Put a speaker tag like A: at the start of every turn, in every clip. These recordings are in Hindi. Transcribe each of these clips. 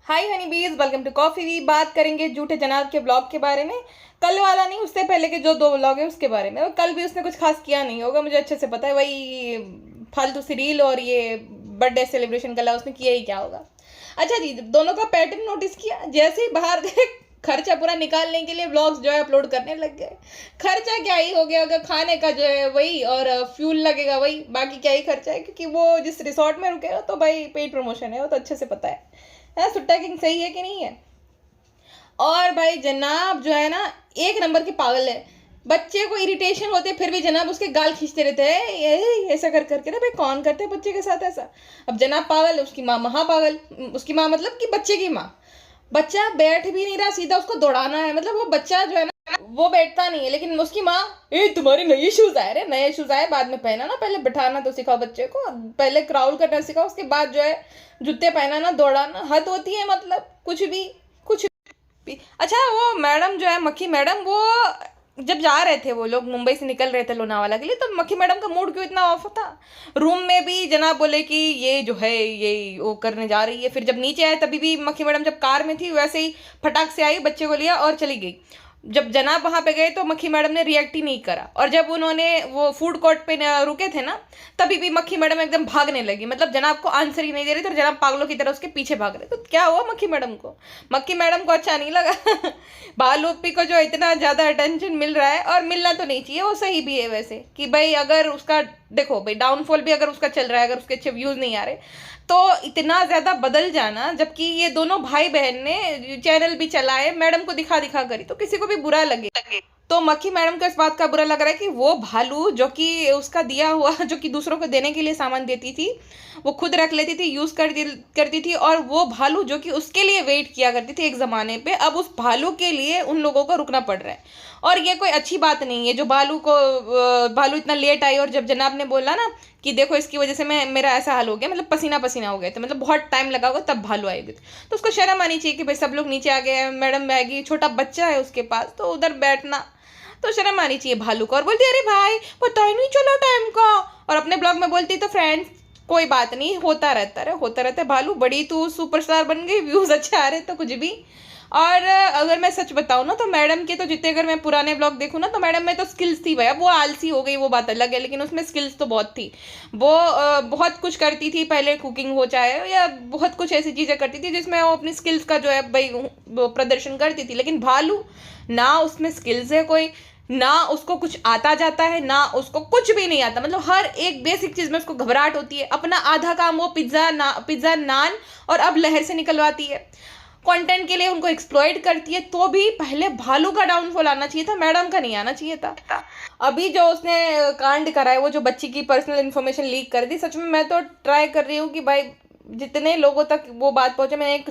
A: हाय हनी बीज, वेलकम टू कॉफी वी। बात करेंगे झूठे जनाब के ब्लॉग के बारे में। कल वाला नहीं, उससे पहले के जो 2 ब्लॉग है उसके बारे में। और कल भी उसने कुछ खास किया नहीं होगा, मुझे अच्छे से पता है। वही फालतू सी रील और ये बर्थडे सेलिब्रेशन कल उसने किया ही क्या होगा। अच्छा जी, दोनों का पैटर्न नोटिस किया? जैसे ही बाहर गए खर्चा पूरा निकालने के लिए व्लॉग्स जो है अपलोड करने लग गए। खर्चा क्या ही हो गया होगा, खाने का जो है वही, और फ्यूल लगेगा वही, बाकी क्या ही खर्चा है। क्योंकि वो जिस रिसोर्ट में रुके हो तो भाई पेड प्रमोशन है, वो तो अच्छे से पता है सुट्टा किंग सही है कि नहीं है। और भाई जनाब जो है ना, एक नंबर के पागल है। बच्चे को इरिटेशन होते फिर भी जनाब उसके गाल खींचते रहते हैं, ये ऐसा कर करके ना। भाई कौन करते हैं बच्चे के साथ ऐसा? अब जनाब पागल है, उसकी माँ महापागल। उसकी माँ मतलब कि बच्चे की माँ। बच्चा बैठ भी नहीं रहा सीधा, उसको दौड़ाना है। मतलब वो बच्चा जो है ना, वो बैठता नहीं है, लेकिन उसकी माँ, ए तुम्हारे नए शूज आए रे, नए शूज आए, बाद में पहना ना, पहले बिठाना तो सिखाओ बच्चे को, पहले क्राउल करना सिखाओ, उसके बाद जो है जूते पहनाना, दौड़ाना। हद होती है मतलब, कुछ भी कुछ भी। अच्छा, वो मैडम जो है, मक्खी मैडम, वो जब जा रहे थे वो लोग, मुंबई से निकल रहे थे लोनावाला के लिए, तो मक्खी मैडम का मूड क्यों इतना ऑफ था? रूम में भी जनाब बोले कि ये जो है ये वो करने जा रही है। फिर जब नीचे आए तभी भी मक्खी मैडम जब कार में थी वैसे ही फटाक से आई, बच्चे को लिया और चली गई। जब जनाब वहां पे गए तो मक्खी मैडम ने रिएक्ट ही नहीं करा। और जब उन्होंने वो फूड कोर्ट पे रुके थे ना, तभी भी मक्खी मैडम एकदम भागने लगी। मतलब जनाब को आंसर ही नहीं दे रही, तो जनाब पागलों की तरह उसके पीछे भाग रहे। तो क्या हुआ मक्खी मैडम को? मक्खी मैडम को अच्छा नहीं लगा। भालूपी को जो इतना ज्यादा अटेंशन मिल रहा है, और मिलना तो नहीं चाहिए, वो सही भी है वैसे। कि भाई अगर उसका, देखो भाई डाउनफॉल भी अगर उसका चल रहा है, अगर उसके अच्छे व्यूज नहीं आ रहे, तो इतना ज्यादा बदल जाना। जबकि ये दोनों भाई बहन ने चैनल भी चलाए, मैडम को दिखा दिखा करी, तो किसी को भी बुरा लगे। तो मक्खी मैडम को इस बात का बुरा लग रहा है कि वो भालू जो कि उसका दिया हुआ, जो कि दूसरों को देने के लिए सामान देती थी, वो खुद रख लेती थी, यूज करती थी। और वो भालू जो कि उसके लिए वेट किया करती थी एक जमाने पे, अब उस भालू के लिए उन लोगों को रुकना पड़ रहा है। और ये कोई अच्छी बात नहीं है। जो भालू इतना लेट आई, और जब जनाब ने बोला ना कि देखो इसकी वजह से मैं, मेरा ऐसा हाल हो गया, मतलब पसीना पसीना हो गए थे, मतलब बहुत टाइम लगा होगा तब भालू आएगी, तो उसको शर्म आनी चाहिए कि भाई सब लोग नीचे आ गए हैं, मैडम आएगी, छोटा बच्चा है उसके पास, तो उधर बैठना तो शर्म आनी चाहिए भालू को। और बोलती अरे भाई पता ही नहीं चला टाइम का, और अपने ब्लॉग में बोलती तो फ्रेंड्स कोई बात नहीं, होता रहता है, होता रहता है। भालू बड़ी तू सुपरस्टार बन गई, व्यूज अच्छे आ रहे तो कुछ भी। और अगर मैं सच बताऊँ ना, तो मैडम के तो जितने, अगर मैं पुराने ब्लॉग देखूँ ना, तो मैडम में तो स्किल्स थी भाई। अब वो आलसी हो गई वो बात अलग है, लेकिन उसमें स्किल्स तो बहुत थी। वो बहुत कुछ करती थी पहले, कुकिंग हो चाहे, या बहुत कुछ ऐसी चीज़ें करती थी जिसमें वो अपनी स्किल्स का जो है भाई वो प्रदर्शन करती थी। लेकिन भालू, ना उसमें स्किल्स है कोई, ना उसको कुछ आता जाता है, ना उसको कुछ भी नहीं आता। मतलब हर एक बेसिक चीज में उसको घबराहट होती है। अपना आधा काम वो पिज्जा नान और अब लहर से निकलवाती है, कंटेंट के लिए उनको एक्सप्लॉइट करती है। तो भी पहले भालू का डाउनफॉल आना चाहिए था, मैडम का नहीं आना चाहिए था। अभी जो उसने कांड करा है, वो जो बच्ची की पर्सनल इन्फॉर्मेशन लीक कर दी, सच में मैं तो ट्राई कर रही हूँ कि भाई जितने लोगों तक वो बात पहुंचे। मैंने एक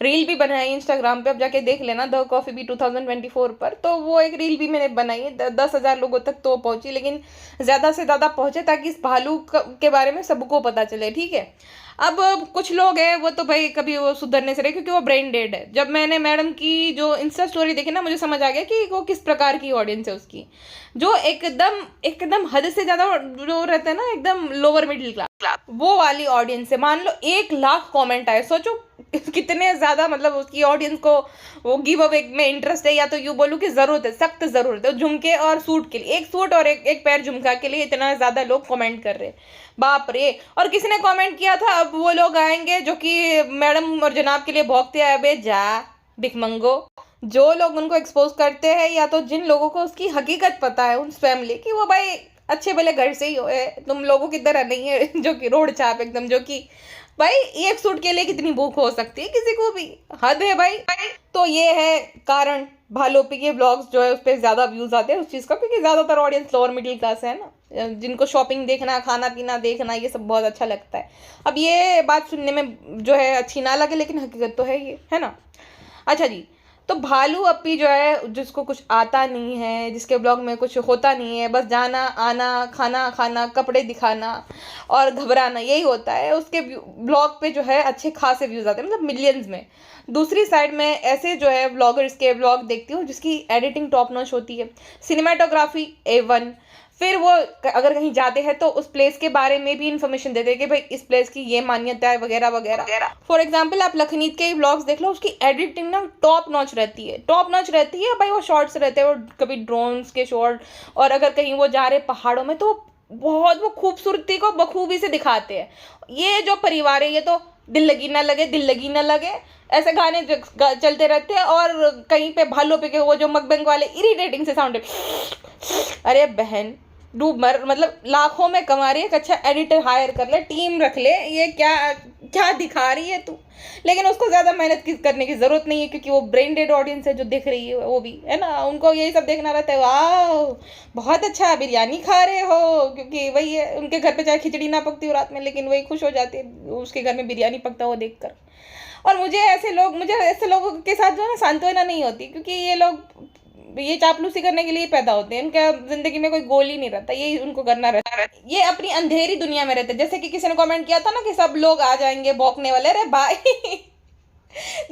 A: रील भी बनाई इंस्टाग्राम पे, अब जाके देख लेना, द कॉफी बी 2024 पर। तो वो एक रील भी मैंने बनाई है, 10,000 लोगों तक तो पहुंची, लेकिन ज़्यादा से ज़्यादा पहुंचे ताकि इस भालू के बारे में सबको पता चले, ठीक है। अब कुछ लोग हैं वो तो भाई कभी वो सुधरने से रहे, क्योंकि वो ब्रेन डेड है। जब मैंने मैडम की जो इंस्टा स्टोरी देखी ना, मुझे समझ आ गया कि वो किस प्रकार की ऑडियंस है उसकी। जो एकदम एकदम हद से ज़्यादा जो रहते हैं ना, एकदम लोअर मिडिल क्लास, वो वाली ऑडियंस है। मान लो 1 लाख कमेंट आए, सोचो कितने ज्यादा, मतलब उसकी ऑडियंस को वो गिव अवे में इंटरेस्ट है, या तो यूं बोलूं कि जरूरत है, सख्त जरूरत है झुमके और सूट के लिए। एक सूट और एक पैर झुमका के लिए इतना ज्यादा लोग कमेंट कर रहे हैं, बाप रे। और किसी ने कमेंट किया था, अब वो लोग आएंगे जो कि मैडम और जनाब के लिए भौंकते हैं, अबे जा भिखमंगो। जो लोग उनको एक्सपोज करते हैं, या तो जिन लोगों को उसकी हकीकत पता है, उन फैमिली की, वो भाई अच्छे भले घर से ही हो, तुम लोगों की तरह नहीं है जो कि रोड छाप एकदम, जो कि भाई एक सूट के लिए कितनी भूख हो सकती है किसी को भी, हद है भाई। तो ये है कारण भालोपी के ब्लॉग्स जो है उस पर ज्यादा व्यूज आते हैं उस चीज का, क्योंकि ज्यादातर ऑडियंस लोअर मिडिल क्लास है ना, जिनको शॉपिंग देखना, खाना पीना देखना, ये सब बहुत अच्छा लगता है। अब ये बात सुनने में जो है अच्छी ना लगे, लेकिन हकीकत तो है ये, है ना। अच्छा जी, तो भालू अपी जो है, जिसको कुछ आता नहीं है, जिसके ब्लॉग में कुछ होता नहीं है, बस जाना आना, खाना खाना, कपड़े दिखाना और घबराना, यही होता है उसके ब्लॉग पे। जो है अच्छे खासे व्यूज आते हैं, मतलब मिलियंस में। दूसरी साइड में ऐसे जो है ब्लॉगर्स के ब्लॉग देखती हूँ जिसकी एडिटिंग टॉप नॉच होती है, सिनेमाटोग्राफी A1, फिर वो अगर कहीं जाते हैं तो उस प्लेस के बारे में भी इन्फॉर्मेशन देते हैं कि भाई इस प्लेस की ये मान्यता है वगैरह वगैरह। फॉर एग्जाम्पल आप लखनीत के ब्लॉग्स देख लो, उसकी एडिटिंग ना टॉप नॉच रहती है, टॉप नॉच रहती है भाई। वो शॉर्ट्स रहते हैं, वो कभी ड्रोन्स के शॉट, और अगर कहीं वो जा रहे पहाड़ों में तो बहुत वो खूबसूरती को बखूबी से दिखाते हैं। ये जो परिवार है ये तो दिल लगी ना लगे, दिल लगी ना लगे ऐसे गाने चलते रहते हैं, और कहीं पे भालों पे के वो जो मकबंग वाले इरिटेटिंग से साउंड, अरे बहन डूब मर, मतलब लाखों में कमा रही है, एक अच्छा एडिटर हायर कर ले, टीम रख ले, ये क्या क्या दिखा रही है तू। लेकिन उसको ज़्यादा मेहनत करने की ज़रूरत नहीं है, क्योंकि वो ब्रेन डेड ऑडियंस है जो देख रही है, वो भी है ना, उनको यही सब देखना रहता है, वाह बहुत अच्छा बिरयानी खा रहे हो, क्योंकि वही है उनके घर पे चाहे खिचड़ी ना पकती हो रात में, लेकिन वही खुश हो जाती है उसके घर में बिरयानी पकता हुआ देख कर। और मुझे ऐसे लोगों के साथ जो है ना सांत्वना नहीं होती, क्योंकि ये लोग ये चापलूसी करने के लिए पैदा होते हैं, उनका जिंदगी में कोई गोल ही नहीं रहता, यही उनको करना रहता है, ये अपनी अंधेरी दुनिया में रहते हैं। जैसे कि किसी ने कमेंट किया था ना कि सब लोग आ जाएंगे भौंकने वाले, अरे भाई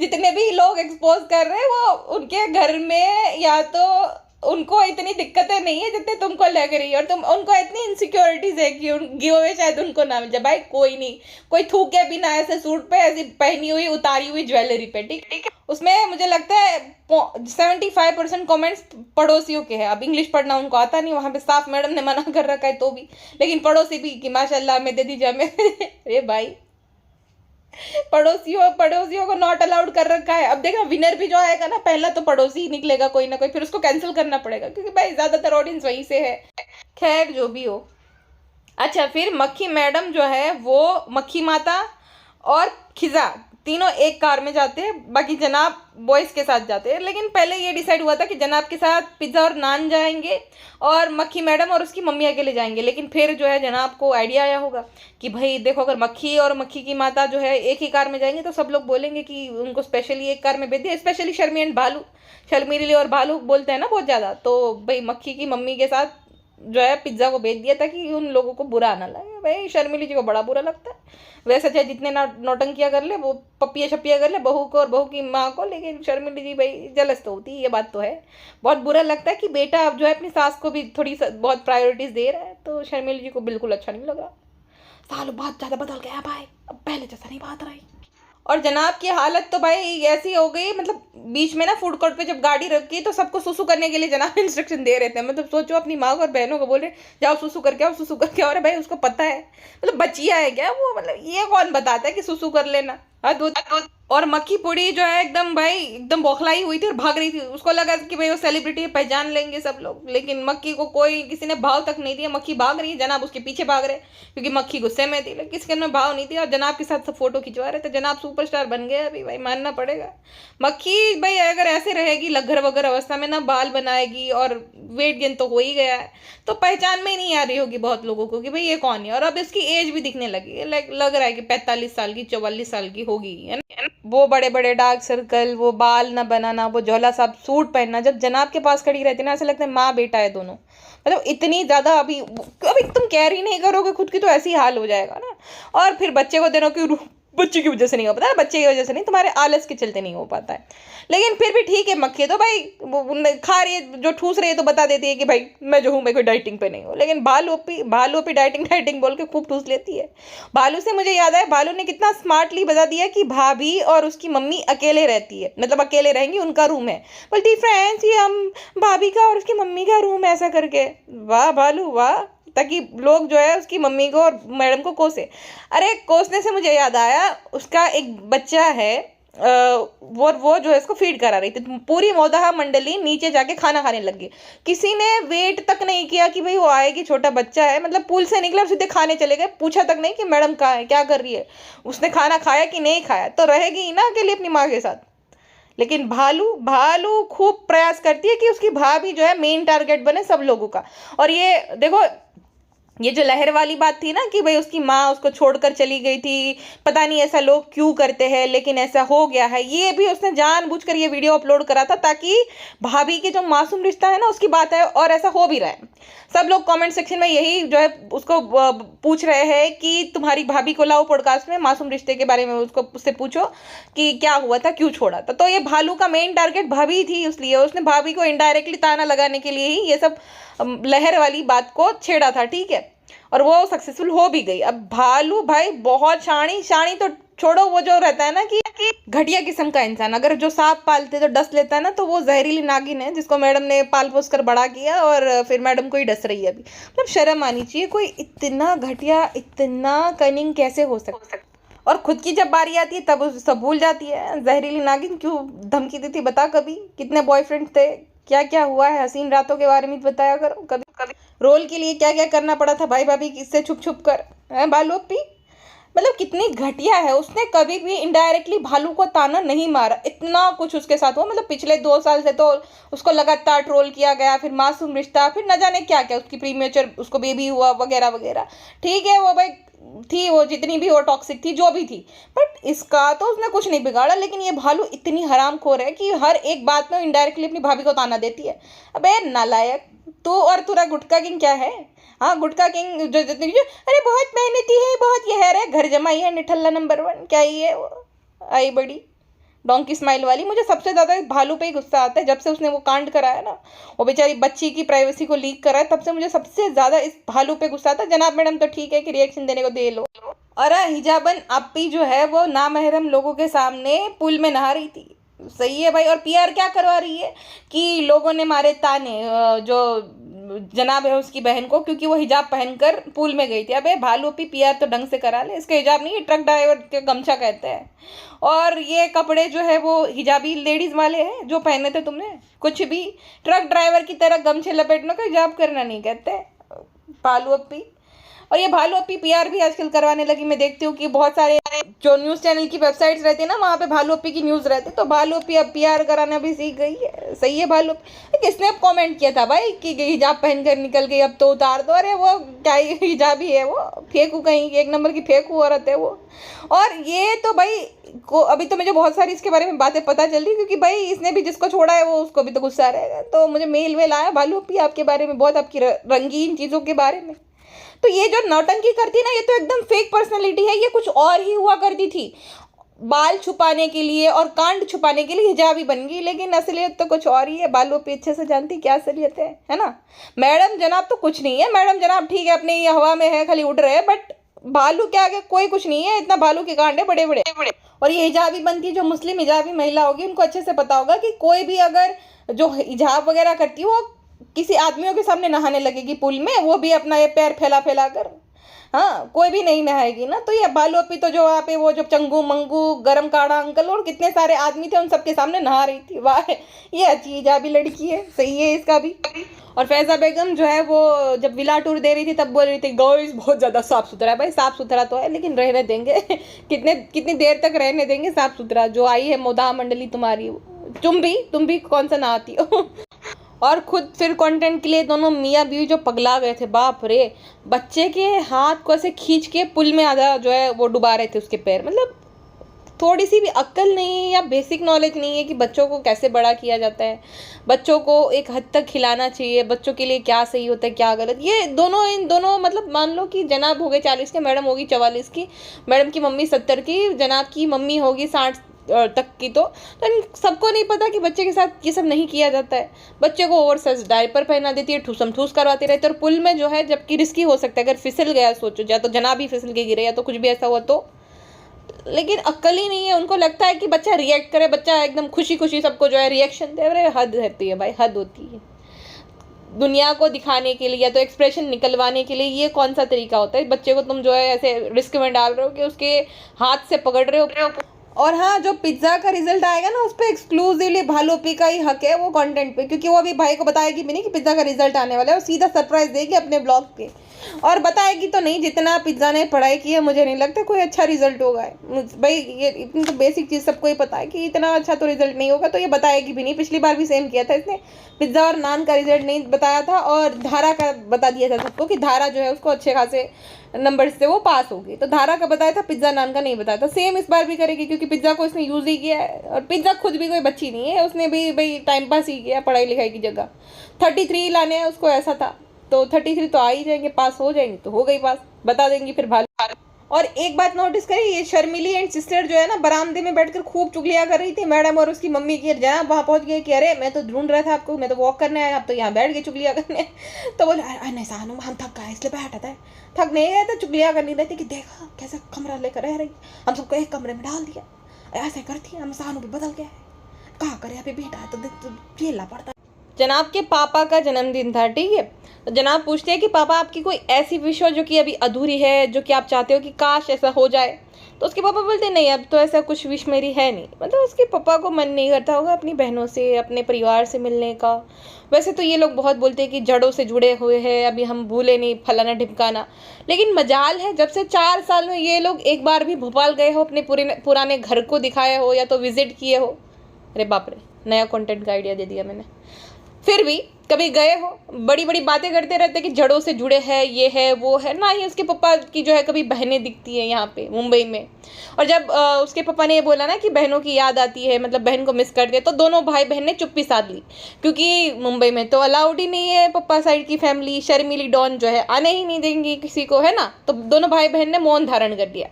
A: जितने भी लोग एक्सपोज कर रहे हैं वो उनके घर में या तो उनको इतनी दिक्कतें नहीं है जितने तुमको लग रही है, और तुम उनको इतनी इनसिक्योरिटीज है कि गिव अवे शायद उनको ना मिल जाए। भाई कोई नहीं, कोई थूके बिना ऐसे सूट पे ऐसी पहनी हुई उतारी हुई ज्वेलरी पे, ठीक है। उसमें मुझे लगता है 75% कॉमेंट्स पड़ोसियों के हैं। अब इंग्लिश पढ़ना उनको आता नहीं, वहाँ पे साफ मैडम ने मना कर रखा है तो भी, लेकिन पड़ोसी भी कि माशाल्लाह हमें दे दीजिए हमें अरे भाई पड़ोसियों को नॉट अलाउड कर रखा है। अब देखना विनर भी जो आएगा ना, पहला तो पड़ोसी ही निकलेगा कोई ना कोई, फिर उसको कैंसिल करना पड़ेगा, क्योंकि भाई ज्यादातर ऑडियंस वहीं से है। खैर जो भी हो। अच्छा, फिर मक्खी मैडम जो है वो मक्खी माता और खिजा तीनों एक कार में जाते हैं, बाकी जनाब बॉयज़ के साथ जाते हैं। लेकिन पहले ये डिसाइड हुआ था कि जनाब के साथ पिज़्ज़ा और नान जाएंगे और मक्खी मैडम और उसकी मम्मी अकेले जाएंगे। लेकिन फिर जो है जनाब को आइडिया आया होगा कि भाई देखो, अगर मक्खी और मक्खी की माता जो है एक ही कार में जाएंगे तो सब लोग बोलेंगे कि उनको स्पेशली एक कार में भेज दिया, स्पेशली शर्मी एंड भालू, शर्मीली और भालू बोलते हैं ना बहुत ज़्यादा। तो भाई मक्खी की मम्मी के साथ जो है पिज्ज़ा को भेज दिया ताकि उन लोगों को बुरा ना लगे। भाई शर्मिली जी को बड़ा बुरा लगता है वैसे, चाहे जितने नौटंकियाँ कर ले, वो पप्पियाँ शप्पियाँ कर ले बहू को और बहू की माँ को, लेकिन शर्मिली जी भाई जलस तो होती है, ये बात तो है। बहुत बुरा लगता है कि बेटा अब जो है अपनी सास को भी थोड़ी बहुत प्रायोरिटीज़ दे रहा है, तो शर्मिली जी को बिल्कुल अच्छा नहीं लगा। सालों बहुत ज़्यादा बदल गया भाई, अब पहले जैसा नहीं बात रही। और जनाब की हालत तो भाई ऐसी हो गई, मतलब बीच में ना फूड कोर्ट पे जब गाड़ी रखी तो सबको सुसु करने के लिए जनाब इंस्ट्रक्शन दे रहे थे। मतलब सोचो अपनी माँ को और बहनों को बोल रहे जाओ सुसु करके आओ, सुसु करके आओ। अरे भाई उसको पता है, मतलब बचिया है क्या वो, मतलब ये कौन बताता है कि सुसु कर लेना। और मक्खी पुड़ी जो है एकदम भाई एकदम बौखलाई हुई थी और भाग रही थी। उसको लगा कि भाई वो सेलिब्रिटी पहचान लेंगे सब लोग, लेकिन मक्खी को कोई किसी ने भाव तक नहीं दिया। मक्खी भाग रही है, जनाब उसके पीछे भाग रहे क्योंकि मक्खी गुस्से में थी, लेकिन किसी ने भाव नहीं दिया और जनाब के साथ सब फोटो खिंचवा रहे थे। जनाब सुपरस्टार बन गया अभी भाई, मानना पड़ेगा। मक्खी भाई अगर ऐसे रहेगी लग्गर वगर अवस्था में, ना बाल बनाएगी और वेट गेन तो हो ही गया है, तो पहचान में ही नहीं आ रही होगी बहुत लोगों को कि भाई ये कौन है। और अब इसकी एज भी दिखने लगी है, लग रहा है कि 45 साल की 44 साल की होगी, है ना। वो बड़े बड़े डार्क सर्कल, वो बाल ना बनाना, वो झोला साहब सूट पहनना, जब जनाब के पास खड़ी रहती ना ऐसा लगता है माँ बेटा है दोनों। मतलब इतनी ज़्यादा अभी तुम कैरी नहीं करोगे खुद की तो ऐसी हाल हो जाएगा ना। और फिर बच्चे को देना कि बच्चे की वजह से नहीं हो पाता, बच्चे की वजह से नहीं, तुम्हारे आलस के चलते नहीं हो पाता है। लेकिन फिर भी ठीक है, मक्खी तो भाई खा रही है, जो ठूस रही है तो बता देती है कि भाई मैं जो हूँ मैं कोई डाइटिंग पे नहीं हूँ। लेकिन भालू पे डाइटिंग बोल के खूब ठूस लेती है। भालू से मुझे याद आया, भालू ने कितना स्मार्टली बता दिया कि भाभी और उसकी मम्मी अकेले रहती है, मतलब अकेले रहेंगी, उनका रूम है। बोलती फ्रेंड्स ये हम भाभी का और उसकी मम्मी का रूम है, ऐसा करके। वाह भालू वाह, ताकि लोग जो है उसकी मम्मी को और मैडम को कोसे। अरे कोसने से मुझे याद आया, उसका एक बच्चा है, वो जो है इसको फीड करा रही थी, पूरी मोदाहा मंडली नीचे जाके खाना खाने लग गई। किसी ने वेट तक नहीं किया कि भाई वो आएगी, छोटा बच्चा है, मतलब पूल से निकला और सीधे खाने चले गए, पूछा तक नहीं कि मैडम कहाँ है, क्या कर रही है, उसने खाना खाया कि नहीं खाया, तो रहेगी ही ना अकेले अपनी माँ के साथ। लेकिन भालू खूब प्रयास करती है कि उसकी भाभी जो है मेन टारगेट बने सब लोगों का। और ये देखो, ये जो लहर वाली बात थी ना कि भाई उसकी माँ उसको छोड़कर चली गई थी, पता नहीं ऐसा लोग क्यों करते हैं, लेकिन ऐसा हो गया है, ये भी उसने जानबूझकर ये वीडियो अपलोड करा था ताकि भाभी के जो मासूम रिश्ता है ना उसकी बात है, और ऐसा हो भी रहा है। सब लोग कमेंट सेक्शन में यही जो है उसको पूछ रहे हैं कि तुम्हारी भाभी को लाओ पॉडकास्ट में, मासूम रिश्ते के बारे में उससे पूछो कि क्या हुआ था, क्यों छोड़ा था। तो ये भालू का मेन टारगेट भाभी थी, इसलिए उसने भाभी को इनडायरेक्टली ताना लगाने के लिए ही ये सब लहर वाली बात को छेड़ा था, ठीक है, और वो सक्सेसफुल हो भी गई। अब भालू भाई बहुत शानी तो छोड़ो, वो जो रहता है ना कि घटिया किस्म का इंसान, अगर जो सांप पालते तो डस लेता है ना, तो वो जहरीली नागिन है जिसको मैडम ने पाल पोस कर बड़ा किया और फिर मैडम को ही डस रही है अभी। मतलब शर्म आनी चाहिए, कोई इतना घटिया इतना कनिंग कैसे हो सकता। और खुद की जब बारी आती है तब सब भूल जाती है। जहरीली नागिन क्यों धमकी दी थी बता, कभी कितने बॉयफ्रेंड थे, क्या क्या हुआ है, हसीन रातों के बारे में बताया करो कभी कभी, रोल के लिए क्या क्या करना पड़ा था भाई भाभी किससे छुप छुप कर, है भालू अपी। मतलब कितनी घटिया है, उसने कभी भी इनडायरेक्टली भालू को ताना नहीं मारा, इतना कुछ उसके साथ हुआ। मतलब पिछले 2 साल से तो उसको लगातार ट्रोल किया गया, फिर मासूम रिश्ता, फिर न जाने क्या क्या, उसकी प्रीमेच्योर उसको बेबी हुआ वगैरह वगैरह। ठीक है वो भाई थी, वो जितनी भी वो टॉक्सिक थी जो भी थी, बट इसका तो उसने कुछ नहीं बिगाड़ा। लेकिन ये भालू इतनी हरामखोर है कि हर एक बात में इनडायरेक्टली अपनी भाभी को ताना देती है। अबे नालायक, तू और तेरा गुटका किंग क्या है? हाँ गुटका किंग जो अरे बहुत मेहनती है, बहुत ये है रे, घर जमाई है, निठल्ला नंबर 1, क्या ही है वो, आई बड़ी डोंकी स्माइल वाली। मुझे सबसे ज़्यादा भालू पे ही गुस्सा आता है, जब से उसने वो कांड कराया ना, वो बेचारी बच्ची की प्राइवेसी को लीक करा है, तब से मुझे सबसे ज़्यादा इस भालू पे गुस्सा आता है। जनाब मैडम तो ठीक है कि रिएक्शन देने को दे लो, और हिजाबन आपी जो है वो नामहरम लोगों के सामने पूल में नहा रही थी, सही है भाई। और पीआर क्या करवा रही है कि लोगों ने मारे ताने जो जनाब है उसकी बहन को, क्योंकि वो हिजाब पहनकर पूल में गई थी। अबे भालू पी पीआर तो ढंग से करा ले, इसका हिजाब नहीं, ट्रक ड्राइवर के गमछा कहते हैं। और ये कपड़े जो है वो हिजाबी लेडीज वाले हैं जो पहने थे तुमने, कुछ भी ट्रक ड्राइवर की तरह गमछे लपेटने को हिजाब करना नहीं कहते भालू अपी। और ये भालू अपी पीआर भी आजकल करवाने लगी। मैं देखती हूँ कि बहुत सारे जो न्यूज़ चैनल की वेबसाइट्स रहती है ना, वहाँ पे भालू अपी की न्यूज़ रहती है, तो भालू अपी अब पीआर कराना भी सीख गई है, सही है भालू। किसने अब कमेंट किया था भाई कि हिजाब पहनकर निकल गई, अब तो उतार दो। अरे वो क्या हिजाब ही है, वो फेंकू कहीं, 1 नंबर की फेंकू औरत है वो। और ये तो भाई को अभी तो मुझे बहुत सारी इसके बारे में बातें पता चल रही, क्योंकि भाई इसने भी जिसको छोड़ा है वो उसको भी तो गुस्सा रहेगा। तो मुझे मेल वेल आया भालू अपी आपके बारे में, बहुत आपकी रंगीन चीज़ों के बारे में। तो ये जो नौटंकी करती है ना, ये तो एकदम फेक पर्सनालिटी है, ये कुछ और ही हुआ करती थी, बाल छुपाने के लिए और कांड छुपाने के लिए हिजाबी बन गई, लेकिन असलियत तो कुछ और ही है। बालों पे अच्छे से जानती क्या असलियत है ना। मैडम जनाब तो कुछ नहीं है, मैडम जनाब ठीक है अपने हवा में है, खाली उड़ रहे हैं, बट भालू के आगे कोई कुछ नहीं है। इतना भालू के कांड है बड़े बड़े। और ये हिजाबी बनती है, जो मुस्लिम हिजाबी महिला होगी उनको अच्छे से पता होगा कि कोई भी अगर जो हिजाब वगैरह करती है वो किसी आदमियों के सामने नहाने लगेगी पूल में, वो भी अपना ये पैर फैला फैला कर, हाँ कोई भी नहीं नहाएगी ना। तो ये भालू अपी तो जो वहाँ पे वो जो चंगू मंगू गरम काढ़ा अंकल और कितने सारे आदमी थे उन सबके सामने नहा रही थी। वाह ये अच्छी हिजाबी लड़की है, सही है इसका भी। और फैज़ा बेगम जो है वो जब विला टूर दे रही थी तब बोल रही थी गाइस बहुत ज़्यादा साफ़ सुथरा है। भाई साफ़ सुथरा तो है, लेकिन रहने देंगे कितनी देर तक रहने देंगे साफ़ सुथरा? जो आई है मोदा मंडली तुम्हारी, तुम भी कौन सा नहाती हो? और खुद फिर कंटेंट के लिए दोनों मियाँ बीवी जो पगला गए थे, बाप रे, बच्चे के हाथ को ऐसे खींच के पुल में आधा जो है वो डुबा रहे थे उसके पैर। मतलब थोड़ी सी भी अक्ल नहीं या बेसिक नॉलेज नहीं है कि बच्चों को कैसे बड़ा किया जाता है, बच्चों को एक हद तक खिलाना चाहिए, बच्चों के लिए क्या सही होता है क्या गलत। ये इन दोनों मतलब मान लो कि जनाब हो गए 40 के, मैडम होगी 44 की, मैडम की मम्मी 70 की, जनाब की मम्मी होगी 60 तक की। तो इन सबको नहीं पता कि बच्चे के साथ ये सब नहीं किया जाता है। बच्चे को ओवर साइज डायपर पहना देती है, ठूसम ठूस करवाते रहते हैं। और पुल में जो है जबकि रिस्की हो सकता है, अगर फिसल गया सोचो, या तो जनाब ही फिसल के गिरे या तो कुछ भी ऐसा हुआ तो, लेकिन अक्ल ही नहीं है। उनको लगता है कि बच्चा रिएक्ट करे, बच्चा एकदम खुशी खुशी सबको जो है रिएक्शन दे। अरे हद रहती है भाई, हद होती है। दुनिया को दिखाने के लिए या तो एक्सप्रेशन निकलवाने के लिए ये कौन सा तरीका होता है? बच्चे को तुम जो है ऐसे रिस्क में डाल रहे हो कि उसके हाथ से पकड़ रहे हो। और हाँ, जो पिज्ज़ा का रिजल्ट आएगा ना उस पर एक्सक्लूसिवली भालूपी का ही हक है वो कंटेंट पे, क्योंकि वो अभी भाई को बताएगी भी नहीं कि पिज्ज़ा का रिजल्ट आने वाला है, और सीधा सरप्राइज देगी अपने ब्लॉग पे। और बताएगी तो नहीं, जितना पिज्ज़ा ने पढ़ाई की है मुझे नहीं लगता कोई अच्छा रिजल्ट होगा। भाई ये इतनी तो बेसिक चीज़ सबको ही पता है कि इतना अच्छा तो रिजल्ट नहीं होगा, तो ये बताएगी भी नहीं। पिछली बार भी सेम किया था इसने, पिज्ज़ा और नान का रिजल्ट नहीं बताया था और धारा का बता दिया था सबको कि धारा जो है उसको अच्छे खासे नंबर से वो पास होगी, तो धारा का बताया था, पिज्ज़ा नान का नहीं बताया था। सेम इस बार भी करेगी, क्योंकि पिज्ज़ा को इसने यूज़ ही किया है, और पिज्ज़ा खुद भी कोई बच्ची नहीं है, उसने भी भाई टाइम पास ही किया पढ़ाई लिखाई की जगह। 33 लाने हैं उसको, ऐसा था, तो 33 तो आ ही जाएंगे, पास हो जाएंगे तो हो गई पास, बता देंगी फिर भालू। और एक बात नोटिस करी, ये शर्मिली एंड सिस्टर जो है ना बरामदे में बैठकर खूब चुगलियां कर रही थी मैडम और उसकी मम्मी की। जनाब वहाँ पहुंच गए कि अरे मैं तो ढूंढ रहा था आपको, मैं तो वॉक करने आया, आप तो यहाँ बैठ गए चुगलियां करने। तो बोले नहीं सानू, हम थक गए इसलिए बैठा था। थक नहीं गए तो चुगलियां करनी रहती कि देखा कैसा कमरा लेकर रह रही, हम सबको एक कमरे में डाल दिया, ऐसे करती है, हम सानू भी बदल गया है, कहा करे अभी बेटा है तो झेलना पड़ता। जनाब के पापा का जन्मदिन था, ठीक है, तो जनाब पूछते हैं कि पापा आपकी कोई ऐसी विश हो जो कि अभी अधूरी है, जो कि आप चाहते हो कि काश ऐसा हो जाए। तो उसके पापा बोलते हैं नहीं, अब तो ऐसा कुछ विश मेरी है नहीं। मतलब उसके पापा को मन नहीं करता होगा अपनी बहनों से, अपने परिवार से मिलने का। वैसे तो ये लोग बहुत बोलते हैं कि जड़ों से जुड़े हुए हैं, अभी हम भूले नहीं फलाना ढिमकाना, लेकिन मजाल है जब से 4 साल में ये लोग एक बार भी भोपाल गए हो, अपने पुराने घर को दिखाए हो या तो विजिट किए हो। अरे बाप रे, नया कंटेंट का आइडिया दे दिया मैंने। फिर भी कभी गए हो, बड़ी बड़ी बातें करते रहते कि जड़ों से जुड़े हैं, ये है वो है ना ही। उसके पापा की जो है कभी बहनें दिखती हैं यहाँ पे मुंबई में, और जब उसके पापा ने ये बोला ना कि बहनों की याद आती है, मतलब बहन को मिस करते हैं, तो दोनों भाई बहन ने चुप्पी साध ली, क्योंकि मुंबई में तो अलाउड ही नहीं है पप्पा साइड की फैमिली, शर्मिली डॉन जो है आने ही नहीं देंगी किसी को, है ना। तो दोनों भाई बहन ने मौन धारण कर दिया।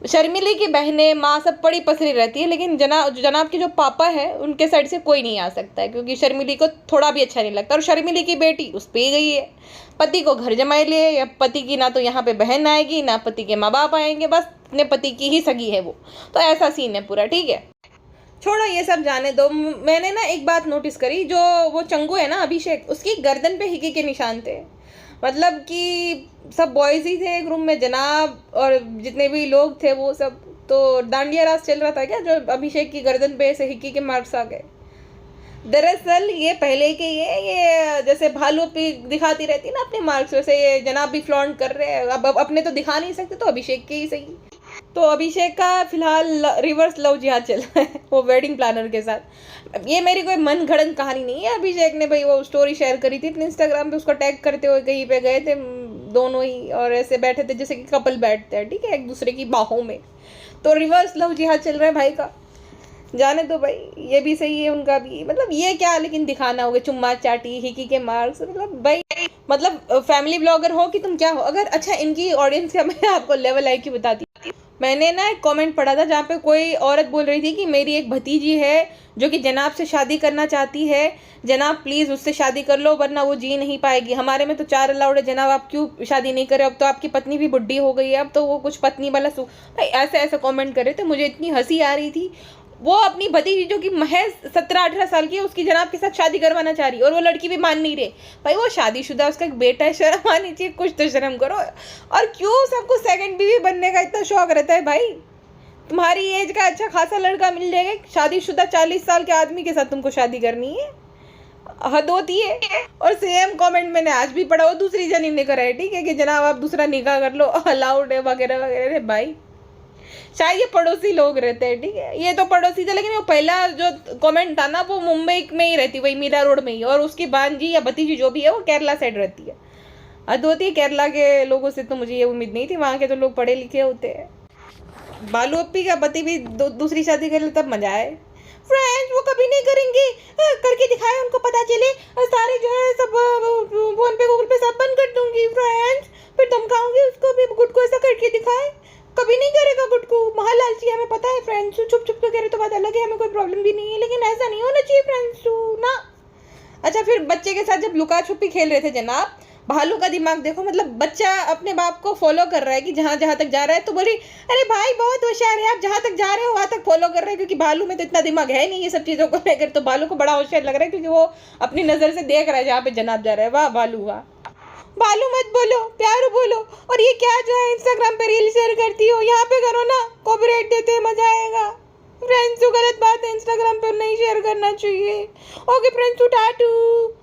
A: शर्मिली की बहनें माँ सब पड़ी पसरी रहती है, लेकिन जनाब के जो पापा है उनके साइड से कोई नहीं आ सकता है, क्योंकि शर्मिली को थोड़ा भी अच्छा नहीं लगता। और शर्मिली की बेटी उस पे ही गई है, पति को घर जमाए लिए, या पति की ना तो यहाँ पे बहन आएगी ना पति के माँ बाप आएंगे, बस अपने पति की ही सगी है वो। तो ऐसा सीन है पूरा, ठीक है, छोड़ो ये सब जाने दो। मैंने ना एक बात नोटिस करी, जो वो चंगू है ना अभिषेक, उसकी गर्दन पे हिकी के निशान थे। मतलब कि सब बॉयज़ ही थे एक रूम में, जनाब और जितने भी लोग थे वो सब, तो डांडिया रास चल रहा था क्या, जो अभिषेक की गर्दन पे ऐसे हिक्की के मार्क्स आ गए। दरअसल ये पहले के ये जैसे भालू पे दिखाती रहती है ना अपने मार्क्स, वैसे ये जनाब भी फ्लॉन्ट कर रहे हैं। अब अपने तो दिखा नहीं सकते, तो अभिषेक के ही सही। तो अभिषेक का फिलहाल रिवर्स लव जिहाद चल रहा है वो वेडिंग प्लानर के साथ। ये मेरी कोई मन घड़न कहानी नहीं है, अभिषेक ने भाई वो स्टोरी शेयर करी थी अपने इंस्टाग्राम पे, उसको टैग करते हुए कहीं पे गए थे दोनों ही, और ऐसे बैठे थे जैसे कि कपल बैठते हैं, ठीक है, एक दूसरे की बाहों में। तो रिवर्स लव जिहाद चल रहा है भाई का, जाने दो भाई, ये भी सही है उनका भी। मतलब ये क्या लेकिन दिखाना होगा, चुम्मा चाटी हिकी के मार्क्स, मतलब भाई, मतलब फैमिली ब्लॉगर हो कि तुम क्या हो। अगर अच्छा इनकी ऑडियंस का मैं आपको लेवल आई क्यों बताती। मैंने ना एक कमेंट पढ़ा था जहाँ पे कोई औरत बोल रही थी कि मेरी एक भतीजी है जो कि जनाब से शादी करना चाहती है, जनाब प्लीज़ उससे शादी कर लो वरना वो जी नहीं पाएगी। हमारे में तो 4 अलाउड है जनाब, आप क्यों शादी नहीं करे, अब तो आपकी पत्नी भी बुढ़ी हो गई है, अब तो वो कुछ पत्नी वाला भाई ऐसे ऐसे कमेंट कर रहे थे, मुझे इतनी हंसी आ रही थी। वो अपनी भतीजी जो कि महज 17-18 साल की है उसकी जनाब के साथ शादी करवाना चाह रही है, और वो लड़की भी मान नहीं रही। भाई वो शादीशुदा, उसका एक बेटा है, शर्म आनी चाहिए, कुछ तो शर्म करो। और क्यों सबको सेकंड बीवी बनने का इतना शौक रहता है भाई, तुम्हारी एज का अच्छा खासा लड़का मिल जाएगा, शादीशुदा 40 साल के आदमी के साथ तुमको शादी करनी है, हद होती है। और सेम कमेंट मैंने आज भी पढ़ा, वो दूसरी जनी ने करा है, ठीक है, कि जनाब आप दूसरा निकाह कर लो, अलाउड है वगैरह वगैरह। भाई शायद ये पड़ोसी लोग रहते हैं, ठीक है, ये तो पड़ोसी थे, लेकिन वो पहला जो कमेंट था ना वो मुंबई में ही रहती, वही मीरा रोड में ही, और उसकी भांजी या भतीजी जो भी है वो केरला साइड रहती है। हद होती है केरला के लोगों से, तो मुझे ये उम्मीद नहीं थी, वहाँ के तो लोग पढ़े लिखे होते हैं। बालू अप्पी का पति भी दूसरी शादी कर ले तब मजा आए। फ्रेंड्स वो कभी नहीं करेंगे, करके दिखाए, उनको पता चले, सारे जो है सब फोन पे गूगल पे सब बंद कर दूंगी फ्रेंड्स, फिर धमकाऊंगी उसको भी, गुड को ऐसा करके दिखाए, कभी नहीं करेगा गुड को, महालालची हमें पता है फ्रेंड्स, चुप चुप करे तो बात अलग है, हमें कोई प्रॉब्लम भी नहीं है, लेकिन ऐसा नहीं होना चाहिए फ्रेंड्स ना। अच्छा फिर बच्चे के साथ जब लुका छुपी खेल रहे थे जनाब, भालू का दिमाग देखो, मतलब बच्चा अपने बाप को फॉलो कर रहा है कि जहाँ जहाँ तक जा रहा है, तो बोली अरे भाई बहुत होशियार है, आप जहाँ तक जा रहे हो वहाँ तक फॉलो कर रहे हैं, क्योंकि भालू में तो इतना दिमाग है नहीं ये सब चीज़ों को लेकर। तो भालू को बड़ा होशियार लग रहा है क्योंकि वो अपनी नज़र से देख रहा है जहाँ पे जनाब जा रहा है। वाह भालू वाह, भालू मत बोलो, प्यारो बोलो। और ये क्या जो है इंस्टाग्राम पे रील शेयर करती हो, यहाँ पे करो ना, कॉपीराइट देते हैं, मजा आएगा। फ्रेंड्स जो गलत बात है इंस्टाग्राम पे नहीं शेयर करना चाहिए। Okay friends, टाटू।